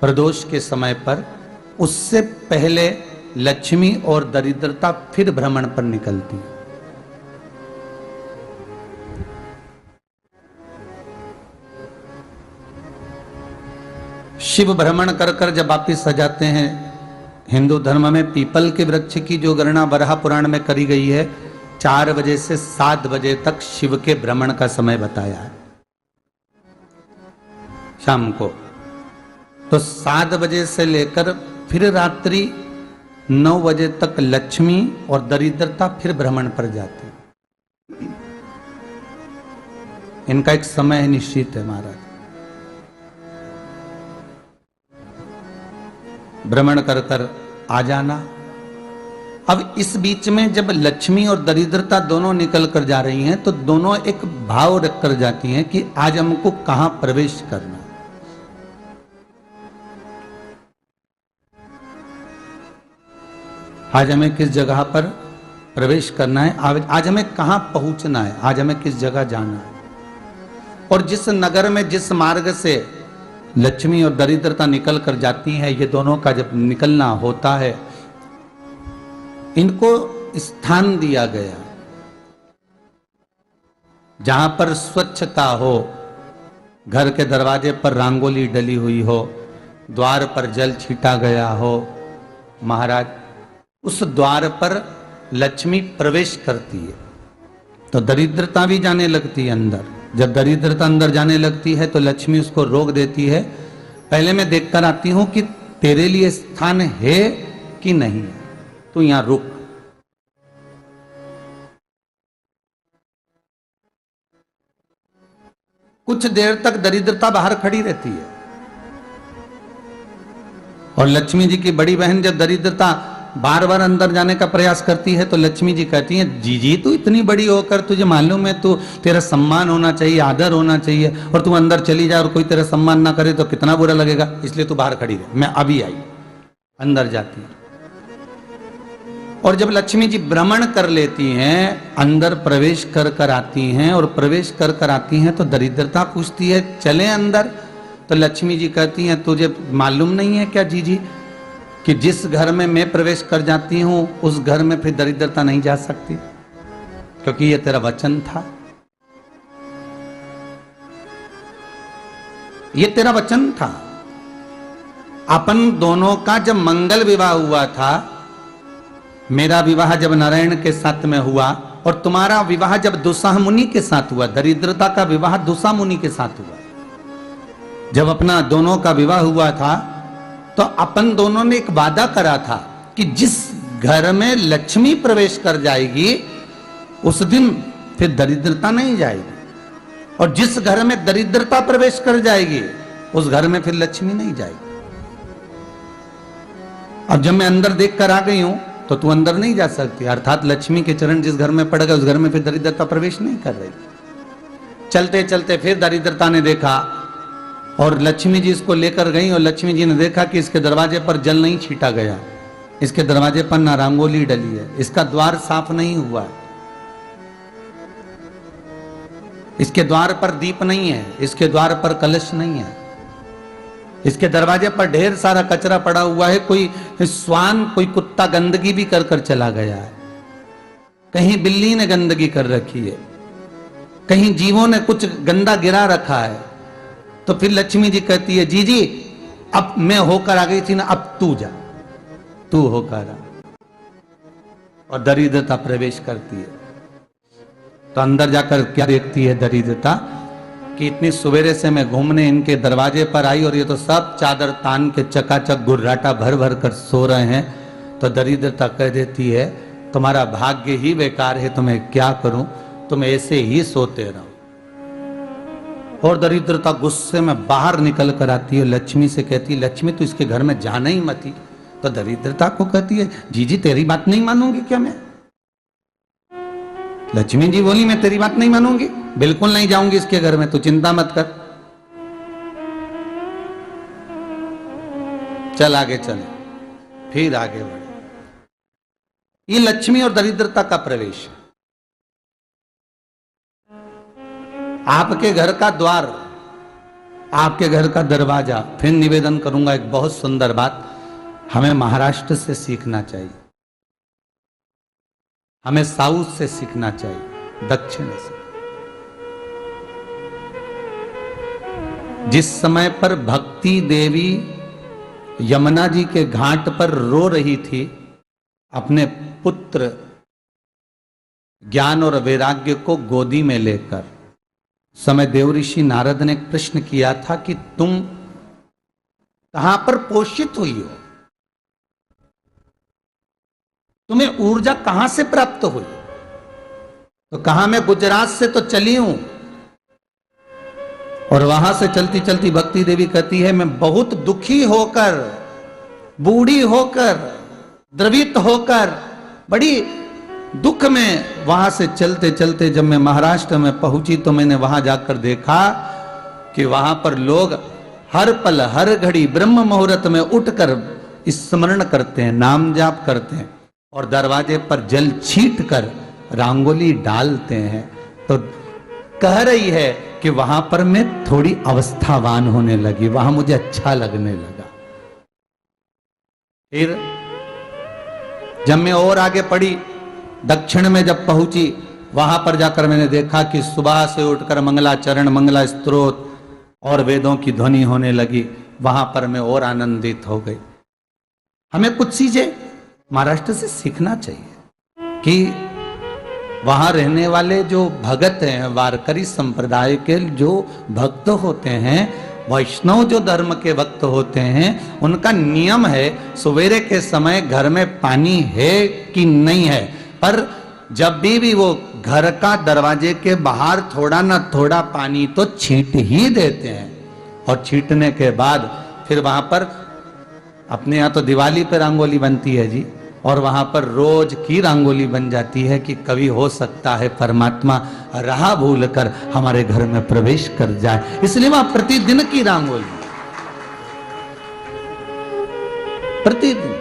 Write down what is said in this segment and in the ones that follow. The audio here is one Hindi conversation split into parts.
प्रदोष के समय पर, उससे पहले लक्ष्मी और दरिद्रता फिर भ्रमण पर निकलती है। शिव भ्रमण कर कर जब वापिस आ जाते हैं, हिंदू धर्म में पीपल के वृक्ष की जो गणना वराह पुराण में करी गई है, 4 बजे से 7 बजे तक शिव के भ्रमण का समय बताया है शाम को। तो 7 बजे से लेकर फिर रात्रि 9 बजे तक लक्ष्मी और दरिद्रता फिर भ्रमण पर जाती है। इनका एक समय निश्चित है महाराज। भ्रमण कर कर आ जाना। अब इस बीच में जब लक्ष्मी और दरिद्रता दोनों निकल कर जा रही हैं, तो दोनों एक भाव रख कर जाती हैं कि आज हमको कहां प्रवेश करना। आज हमें किस जगह पर प्रवेश करना है, आज हमें कहां पहुंचना है, आज हमें किस जगह जाना है। और जिस नगर में जिस मार्ग से लक्ष्मी और दरिद्रता निकल कर जाती है, ये दोनों का जब निकलना होता है, इनको स्थान दिया गया जहां पर स्वच्छता हो, घर के दरवाजे पर रंगोली डली हुई हो, द्वार पर जल छीटा गया हो। महाराज, उस द्वार पर लक्ष्मी प्रवेश करती है तो दरिद्रता भी जाने लगती है अंदर। जब दरिद्रता अंदर जाने लगती है तो लक्ष्मी उसको रोक देती है। पहले मैं देखकर आती हूं कि तेरे लिए स्थान है कि नहीं है, तू यहां रुक। कुछ देर तक दरिद्रता बाहर खड़ी रहती है और लक्ष्मी जी की बड़ी बहन जब दरिद्रता बार बार अंदर जाने का प्रयास करती है तो लक्ष्मी जी कहती हैं, जीजी तू इतनी बड़ी होकर तुझे मालूम है तू तेरा सम्मान होना चाहिए, आदर होना चाहिए, और तू अंदर चली जाए और कोई तेरा सम्मान ना करे तो कितना बुरा लगेगा, इसलिए तू बाहर खड़ी रहे। मैं अभी आई। अंदर जाती है और जब लक्ष्मी जी भ्रमण कर लेती हैं, अंदर प्रवेश कर कर आती हैं और प्रवेश कर कर आती हैं तो दरिद्रता पूछती है चले अंदर। तो लक्ष्मी जी कहती हैं, तुझे मालूम नहीं है क्या जीजी कि जिस घर में मैं प्रवेश कर जाती हूं उस घर में फिर दरिद्रता नहीं जा सकती, क्योंकि यह तेरा वचन था, यह तेरा वचन था। अपन दोनों का जब मंगल विवाह हुआ था, मेरा विवाह जब नारायण के साथ में हुआ और तुम्हारा विवाह जब दुस्साह मुनि के साथ हुआ, दरिद्रता का विवाह दुस्साह मुनि के साथ हुआ। जब अपना दोनों का विवाह हुआ था तो अपन दोनों ने एक वादा करा था कि जिस घर में लक्ष्मी प्रवेश कर जाएगी उस दिन फिर दरिद्रता नहीं जाएगी, और जिस घर में दरिद्रता प्रवेश कर जाएगी उस घर में फिर लक्ष्मी नहीं जाएगी। अब जब मैं अंदर देख कर आ गई हूं तो तू अंदर नहीं जा सकती, अर्थात लक्ष्मी के चरण जिस घर में पड़ गए उस घर में फिर दरिद्रता प्रवेश नहीं कर रही। चलते चलते फिर दरिद्रता ने देखा और लक्ष्मी जी इसको लेकर गई और लक्ष्मी जी ने देखा कि इसके दरवाजे पर जल नहीं छीटा गया, इसके दरवाजे पर ना रंगोली डली है, इसका द्वार साफ नहीं हुआ है, इसके द्वार पर दीप नहीं है, इसके द्वार पर कलश नहीं है, इसके दरवाजे पर ढेर सारा कचरा पड़ा हुआ है, कोई स्वान कोई कुत्ता गंदगी भी कर कर चला गया है, कहीं बिल्ली ने गंदगी कर रखी है, कहीं जीवों ने कुछ गंदा गिरा रखा है। तो फिर लक्ष्मी जी कहती है, जीजी अब मैं होकर आ गई थी ना, अब तू जा, तू होकर आ। और दरिद्रता प्रवेश करती है तो अंदर जाकर क्या देखती है दरिद्रता कि इतनी सवेरे से मैं घूमने इनके दरवाजे पर आई और ये तो सब चादर तान के चकाचक गुर्राटा भर भर कर सो रहे हैं। तो दरिद्रता कह देती है, तुम्हारा भाग्य ही बेकार है, तुम्हें क्या करूं, तुम ऐसे ही सोते रहो। और दरिद्रता गुस्से में बाहर निकल कर आती है, लक्ष्मी से कहती है, लक्ष्मी तू इसके घर में जाना ही मत ही। तो दरिद्रता को कहती है, जीजी तेरी बात नहीं मानूंगी क्या मैं? लक्ष्मी जी बोली, मैं तेरी बात नहीं मानूंगी, बिल्कुल नहीं जाऊंगी इसके घर में, तू चिंता मत कर, चल आगे चले। फिर आगे बढ़े। ये लक्ष्मी और दरिद्रता का प्रवेश है। आपके घर का द्वार आपके घर का दरवाजा। फिर निवेदन करूंगा एक बहुत सुंदर बात, हमें महाराष्ट्र से सीखना चाहिए, हमें साउथ से सीखना चाहिए, दक्षिण से। जिस समय पर भक्ति देवी यमुना जी के घाट पर रो रही थी अपने पुत्र ज्ञान और वैराग्य को गोदी में लेकर, समय देवऋषि नारद ने एक प्रश्न किया था कि तुम कहां पर पोषित हुई हो, तुम्हें ऊर्जा कहां से प्राप्त हुई? तो कहा मैं गुजरात से तो चली हूं। और वहां से चलती चलती भक्ति देवी कहती है मैं बहुत दुखी होकर, बूढ़ी होकर, द्रवित होकर, बड़ी दुख में वहां से चलते चलते जब मैं महाराष्ट्र में पहुंची तो मैंने वहां जाकर देखा कि वहां पर लोग हर पल हर घड़ी ब्रह्म मुहूर्त में उठकर स्मरण करते हैं, नाम जाप करते हैं और दरवाजे पर जल छीट कर रंगोली डालते हैं। तो कह रही है कि वहां पर मैं थोड़ी अवस्थावान होने लगी, वहां मुझे अच्छा लगने लगा। फिर जब मैं और आगे पढ़ी, दक्षिण में जब पहुंची, वहां पर जाकर मैंने देखा कि सुबह से उठकर मंगलाचरण, मंगला स्तोत्र और वेदों की ध्वनि होने लगी। वहां पर मैं और आनंदित हो गई। हमें कुछ चीजें महाराष्ट्र से सीखना चाहिए कि वहां रहने वाले जो भगत हैं, वारकरी संप्रदाय के जो भक्त होते हैं, वैष्णव जो धर्म के भक्त होते हैं, उनका नियम है सवेरे के समय घर में पानी है कि नहीं है, पर जब भी वो घर का दरवाजे के बाहर थोड़ा ना थोड़ा पानी तो छींट ही देते हैं। और छींटने के बाद फिर वहां पर अपने यहाँ तो दिवाली पे रंगोली बनती है जी, और वहां पर रोज की रंगोली बन जाती है कि कभी हो सकता है परमात्मा राह भूल कर हमारे घर में प्रवेश कर जाए, इसलिए वहां प्रतिदिन की रंगोली, प्रतिदिन।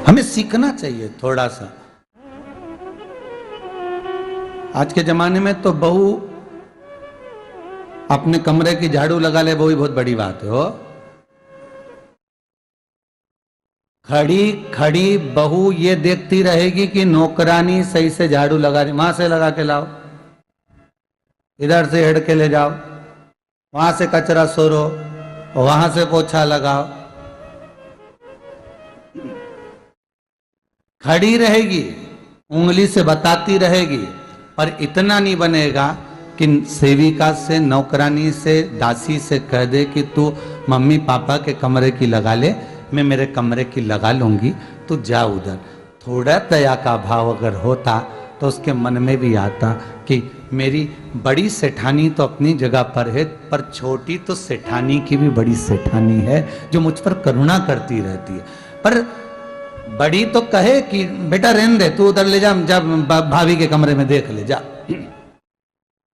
हमें सीखना चाहिए थोड़ा सा। आज के जमाने में तो बहू अपने कमरे की झाड़ू लगा ले, वो ही बहुत बड़ी बात है। हो खड़ी खड़ी बहू ये देखती रहेगी कि नौकरानी सही से झाड़ू लगा रही, वहां से लगा के लाओ, इधर से हेड के ले जाओ, वहां से कचरा सोरो, वहां से पोछा लगाओ। खड़ी रहेगी, उंगली से बताती रहेगी, पर इतना नहीं बनेगा कि सेविका से, नौकरानी से, दासी से कह दे कि तू मम्मी पापा के कमरे की लगा ले, मैं मेरे कमरे की लगा लूंगी, तू जा उधर। थोड़ा दया का भाव अगर होता तो उसके मन में भी आता कि मेरी बड़ी सेठानी तो अपनी जगह पर है, पर छोटी तो सेठानी की भी बड़ी सेठानी है जो मुझ पर करुणा करती रहती है। पर बड़ी तो कहे कि बेटा रहने दे, तू उधर ले जा, जा भाभी के कमरे में देख ले जा,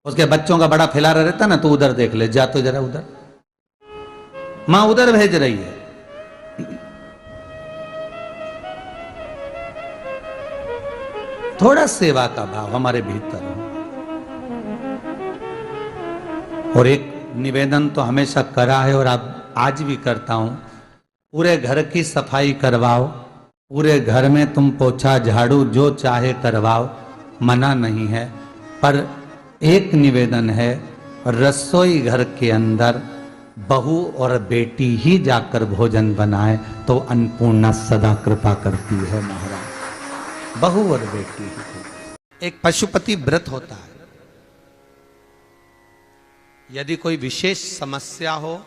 उसके बच्चों का बड़ा फैलारा रहता ना, तू उधर देख ले जा, तो जरा उधर मां उधर भेज रही है। थोड़ा सेवा का भाव हमारे भीतर हो। और एक निवेदन तो हमेशा करा है और अब आज भी करता हूं, पूरे घर की सफाई करवाओ, पूरे घर में तुम पोछा झाड़ू जो चाहे करवाओ, मना नहीं है। पर एक निवेदन है, रसोई घर के अंदर बहू और बेटी ही जाकर भोजन बनाए तो अन्नपूर्णा सदा कृपा करती है महाराज। बहू और बेटी ही। एक पशुपति व्रत होता है। यदि कोई विशेष समस्या हो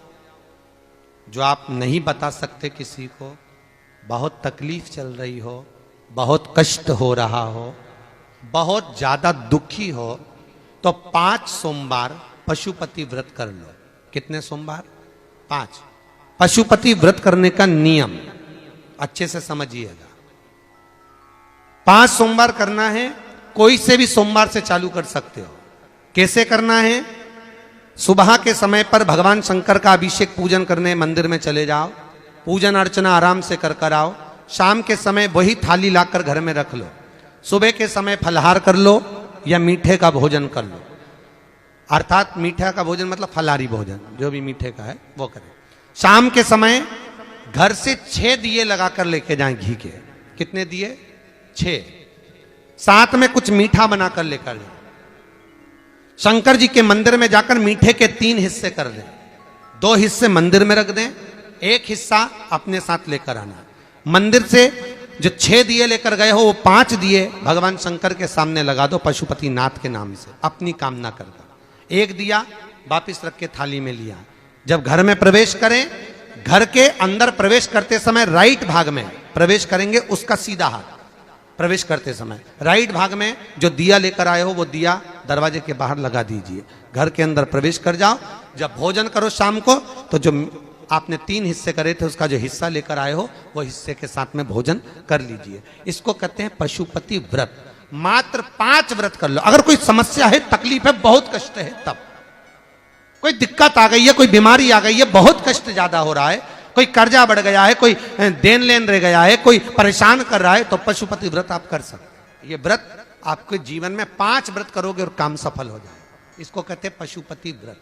जो आप नहीं बता सकते किसी को, बहुत तकलीफ चल रही हो, बहुत कष्ट हो रहा हो, बहुत ज्यादा दुखी हो, तो 5 सोमवार पशुपति व्रत कर लो। कितने सोमवार? 5। पशुपति व्रत करने का नियम अच्छे से समझिएगा। 5 सोमवार करना है, कोई से भी सोमवार से चालू कर सकते हो। कैसे करना है? सुबह के समय पर भगवान शंकर का अभिषेक पूजन करने मंदिर में चले जाओ, पूजन अर्चना आराम से कर कर आओ। शाम के समय वही थाली लाकर घर में रख लो। सुबह के समय फलहार कर लो या मीठे का भोजन कर लो, अर्थात मीठा का भोजन मतलब फलाहारी भोजन, जो भी मीठे का है वो करें। शाम के समय घर से 6 दिए लगाकर लेके जाएं घी के। कितने दिए? 6। साथ में कुछ मीठा बनाकर लेकर जाएं। शंकर जी के मंदिर में जाकर मीठे के 3 हिस्से कर दें। 2 हिस्से मंदिर में रख दें, 1 हिस्सा अपने साथ लेकर आना। मंदिर से जो 6 दिए लेकर गए हो वो 5 दिए भगवान शंकर के सामने लगा दो पशुपति नाथ के नाम से, अपनी कामना करकर। 1 दिया वापिस रख के थाली में लिया। जब घर में प्रवेश करें, घर के अंदर प्रवेश करते समय राइट भाग में प्रवेश करेंगे, उसका सीधा हाथ प्रवेश करते समय राइट भाग में जो दिया लेकर आए हो वो दिया दरवाजे के बाहर लगा दीजिए। घर के अंदर प्रवेश कर जाओ। जब भोजन करो शाम को तो जो आपने 3 हिस्से करे थे उसका जो हिस्सा लेकर आए हो वो हिस्से के साथ में भोजन कर लीजिए। इसको कहते हैं पशुपति व्रत। मात्र 5 व्रत कर लो। अगर कोई समस्या है, तकलीफ है, बहुत कष्ट है, तब कोई दिक्कत आ गई है, कोई बीमारी आ गई है, बहुत कष्ट ज्यादा हो रहा है, कोई कर्जा बढ़ गया है, कोई देन लेन रह गया है, कोई परेशान कर रहा है, तो पशुपति व्रत आप कर सकते। ये व्रत आपके जीवन में 5 व्रत करोगे और काम सफल हो जाए। इसको कहते हैं पशुपति व्रत।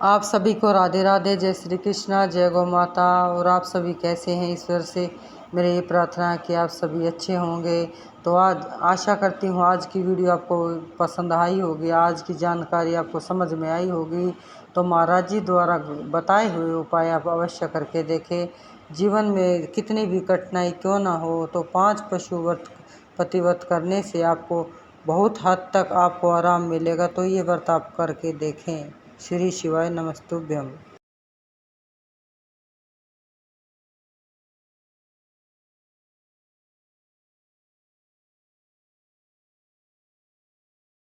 आप सभी को राधे राधे, जय श्री कृष्णा, जय गौ माता। और आप सभी कैसे हैं? ईश्वर से मेरी ये प्रार्थना है कि आप सभी अच्छे होंगे। तो आज आशा करती हूँ आज की वीडियो आपको पसंद आई होगी, आज की जानकारी आपको समझ में आई होगी। तो महाराज जी द्वारा बताए हुए उपाय आप अवश्य करके देखें। जीवन में कितनी भी कठिनाई क्यों ना हो, तो 5 पशु व्रत प्रतिव्रत करने से आपको बहुत हद तक आपको आराम मिलेगा। तो ये व्रत आप करके देखें। श्री शिवाय नमस्तुभ्यम।